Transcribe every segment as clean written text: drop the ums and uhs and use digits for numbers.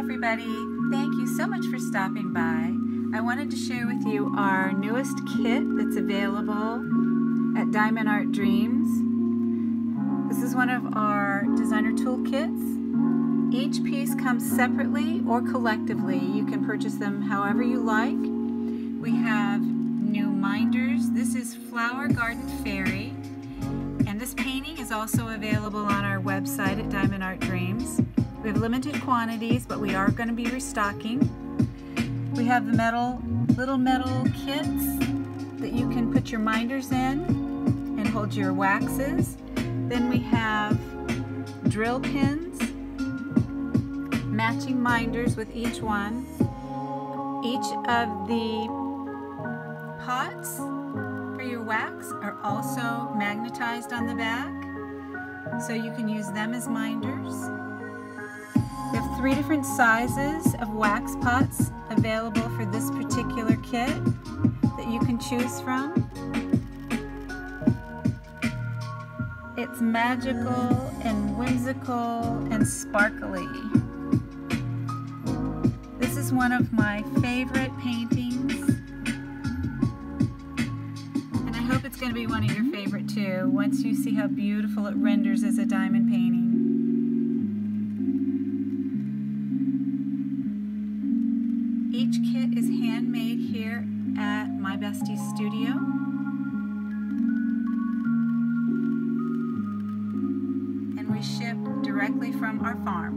everybody. Thank you so much for stopping by. I wanted to share with you our newest kit that's available at Diamond Art Dreams. This is one of our designer toolkits. Each piece comes separately or collectively. You can purchase them however you like. We have new minders. This is Flower Garden Fairy. And this painting is also available on our website at Diamond Art Dreams. We have limited quantities, but we are going to be restocking. We have the little metal kits that you can put your minders in and hold your waxes. Then we have drill pins, matching minders with each one. Each of the pots for your wax are also magnetized on the back, so you can use them as minders. We have 3 different sizes of wax pots available for this particular kit that you can choose from. It's magical and whimsical and sparkly. This is one of my favorite paintings, and I hope it's going to be one of your favorite too, once you see how beautiful it renders as a diamond painting. Each kit is handmade here at My Bestie's studio. And we ship directly from our farm.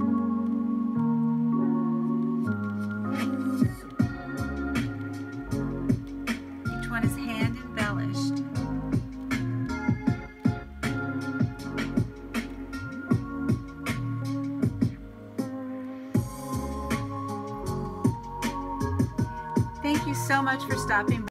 Each one is hand embellished. Thank you so much for stopping by.